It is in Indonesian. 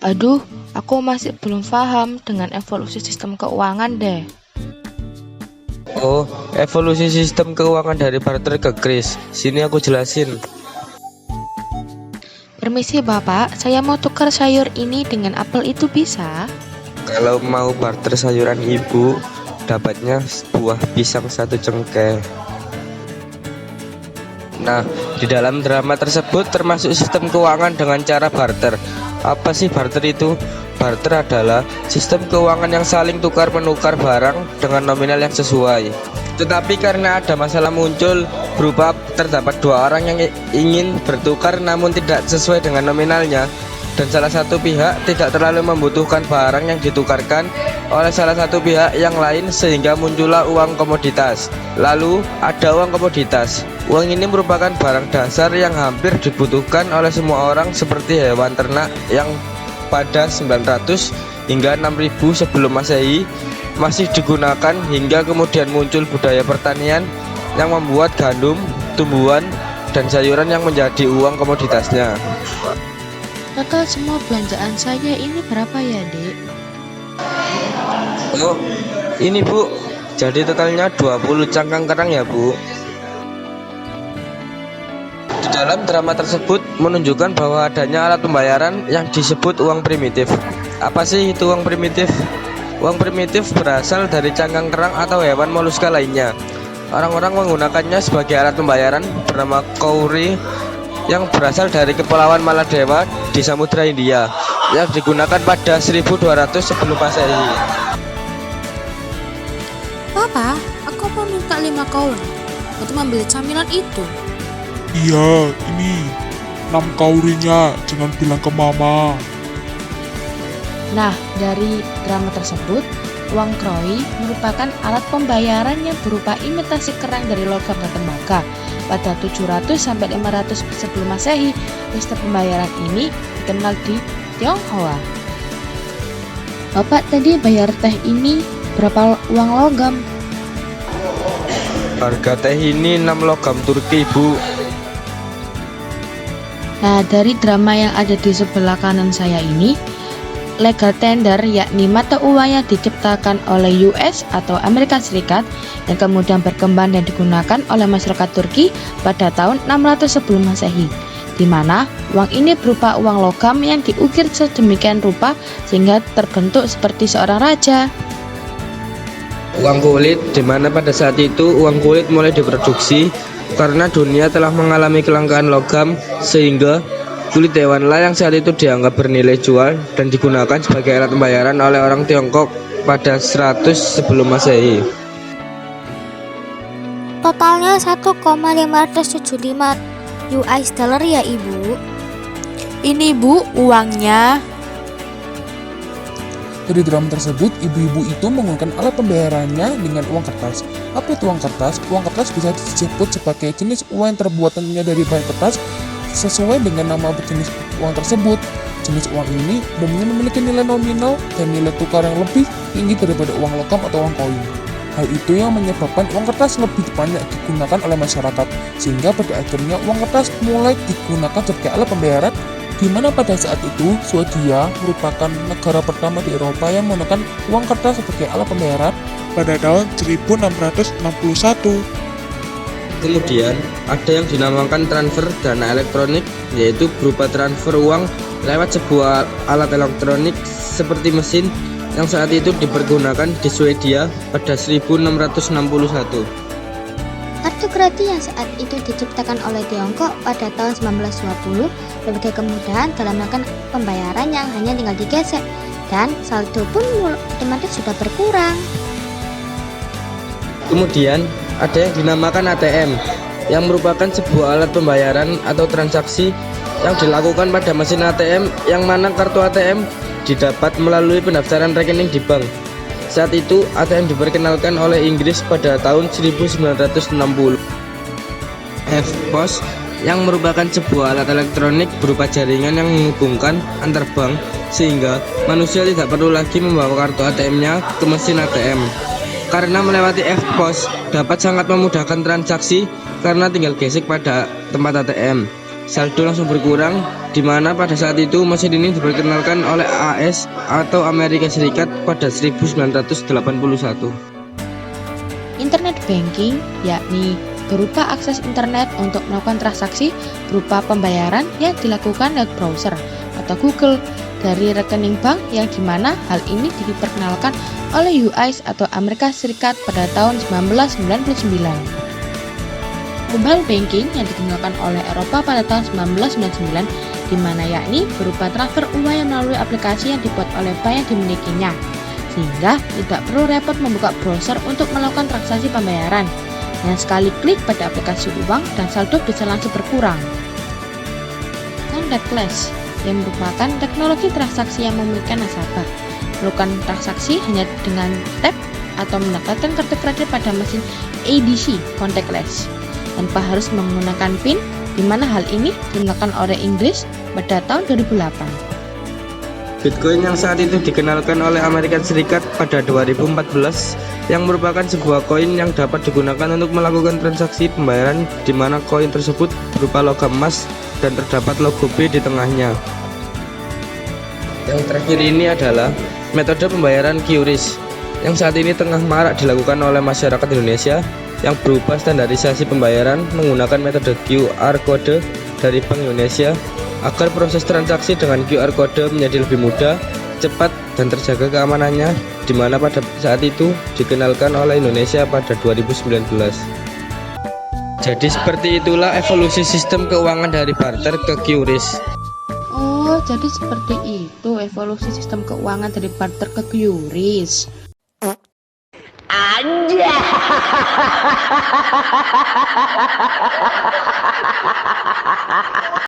Aduh, aku masih belum paham dengan evolusi sistem keuangan deh. Oh, evolusi sistem keuangan dari barter ke kris. Sini aku jelasin. Permisi Bapak, saya mau tukar sayur ini dengan apel itu bisa? Kalau mau barter sayuran ibu, dapatnya buah pisang satu cengkeh. Nah, di dalam drama tersebut termasuk sistem keuangan dengan cara barter. Apa sih barter itu? Barter adalah sistem keuangan yang saling tukar-menukar barang dengan nominal yang sesuai. Tetapi karena ada masalah muncul berupa terdapat dua orang yang ingin bertukar namun tidak sesuai dengan nominalnya, dan salah satu pihak tidak terlalu membutuhkan barang yang ditukarkan oleh salah satu pihak yang lain, sehingga muncullah uang komoditas. Lalu ada uang komoditas. Uang ini merupakan barang dasar yang hampir dibutuhkan oleh semua orang, seperti hewan ternak yang pada 900 hingga 6000 sebelum Masehi masih digunakan, hingga kemudian muncul budaya pertanian yang membuat gandum, tumbuhan, dan sayuran yang menjadi uang komoditasnya. Total semua belanjaan saya ini berapa ya, Dek? Oh, ini Bu, jadi totalnya 20 cangkang kerang ya Bu. Di dalam drama tersebut menunjukkan bahwa adanya alat pembayaran yang disebut uang primitif. Apa sih itu uang primitif? Uang primitif berasal dari cangkang kerang atau hewan moluska lainnya. Orang-orang menggunakannya sebagai alat pembayaran bernama kauri yang berasal dari Kepulauan Maladewa di Samudra Hindia, yang digunakan pada 1200 sebelum Masehi. Papa, aku mau minta 5 kaun untuk membeli camilan itu. Iya, ini 6 kaurinya, jangan bilang ke mama. Nah, dari drama tersebut, uang kroi merupakan alat pembayaran yang berupa imitasi kerang dari logam dan tembaga. Pada 700 sampai 500 sebelum Masehi, sistem pembayaran ini dikenal di Tionghoa. Bapak tadi bayar teh ini berapa uang logam? Harga teh ini 6 logam Turki Bu. Nah, dari drama yang ada di sebelah kanan saya ini, legal tender yakni mata uang yang diciptakan oleh US atau Amerika Serikat yang kemudian berkembang dan digunakan oleh masyarakat Turki pada tahun 600 sebelum Masehi, di mana uang ini berupa uang logam yang diukir sedemikian rupa sehingga terbentuk seperti seorang raja. Uang kulit, di mana pada saat itu uang kulit mulai diproduksi karena dunia telah mengalami kelangkaan logam, sehingga kulit hewanlah yang saat itu dianggap bernilai jual dan digunakan sebagai alat pembayaran oleh orang Tiongkok pada 100 sebelum Masehi. Totalnya 1,575 US dollar ya Ibu. Ini Bu, uangnya. Dari drama tersebut, ibu-ibu itu menggunakan alat pembayarannya dengan uang kertas. Apa itu uang kertas? Uang kertas bisa disebut sebagai jenis uang yang terbuatannya dari bahan kertas sesuai dengan nama jenis uang tersebut. Jenis uang ini umumnya memiliki nilai nominal dan nilai tukar yang lebih tinggi daripada uang logam atau uang koin. Hal itu yang menyebabkan uang kertas lebih banyak digunakan oleh masyarakat, sehingga pada akhirnya uang kertas mulai digunakan sebagai alat pembayaran, di mana pada saat itu Swedia merupakan negara pertama di Eropa yang menggunakan uang kertas sebagai alat pembayaran pada tahun 1661. Kemudian ada yang dinamakan transfer dana elektronik, yaitu berupa transfer uang lewat sebuah alat elektronik seperti mesin yang saat itu dipergunakan di Swedia pada 1661. Kartu kredit yang saat itu diciptakan oleh Tiongkok pada tahun 1920 berbagai kemudahan dalam melakukan pembayaran yang hanya tinggal digesek, dan saldo pun otomatis sudah berkurang. Kemudian ada yang dinamakan ATM, yang merupakan sebuah alat pembayaran atau transaksi yang dilakukan pada mesin ATM, yang mana kartu ATM didapat melalui pendaftaran rekening di bank. Saat itu ATM diperkenalkan oleh Inggris pada tahun 1960. F-Pos, yang merupakan sebuah alat elektronik berupa jaringan yang menghubungkan antar bank, sehingga manusia tidak perlu lagi membawa kartu ATM-nya ke mesin ATM. Karena melewati F-Pos dapat sangat memudahkan transaksi karena tinggal gesek pada tempat ATM. saldo langsung berkurang, di mana pada saat itu mesin ini diperkenalkan oleh AS atau Amerika Serikat pada 1981. Internet banking yakni berupa akses internet untuk melakukan transaksi berupa pembayaran yang dilakukan lewat browser atau Google dari rekening bank, yang dimana hal ini diperkenalkan oleh US atau Amerika Serikat pada tahun 1999. Mobile banking yang digunakan oleh Eropa pada tahun 1999, di mana yakni berupa transfer uang yang melalui aplikasi yang dibuat oleh bank yang dimilikinya, sehingga tidak perlu repot membuka browser untuk melakukan transaksi pembayaran. Dengan sekali klik pada aplikasi uang dan saldo bisa langsung berkurang. Contactless yang merupakan teknologi transaksi yang memungkinkan nasabah melakukan transaksi hanya dengan tap atau mendekatkan kartu kredit pada mesin ADC contactless tanpa harus menggunakan PIN, di mana hal ini digunakan oleh Inggris pada tahun 2008. Bitcoin yang saat itu dikenalkan oleh Amerika Serikat pada 2014, yang merupakan sebuah koin yang dapat digunakan untuk melakukan transaksi pembayaran, di mana koin tersebut berupa logam emas dan terdapat logo B di tengahnya. Yang terakhir ini adalah metode pembayaran QRIS yang saat ini tengah marak dilakukan oleh masyarakat Indonesia, yang berupa standarisasi pembayaran menggunakan metode QR Code dari Bank Indonesia agar proses transaksi dengan QR Code menjadi lebih mudah, cepat, dan terjaga keamanannya, di mana pada saat itu dikenalkan oleh Indonesia pada 2019. Jadi seperti itulah evolusi sistem keuangan dari barter ke QRIS. Oh, jadi seperti itu evolusi sistem keuangan dari barter ke QRIS.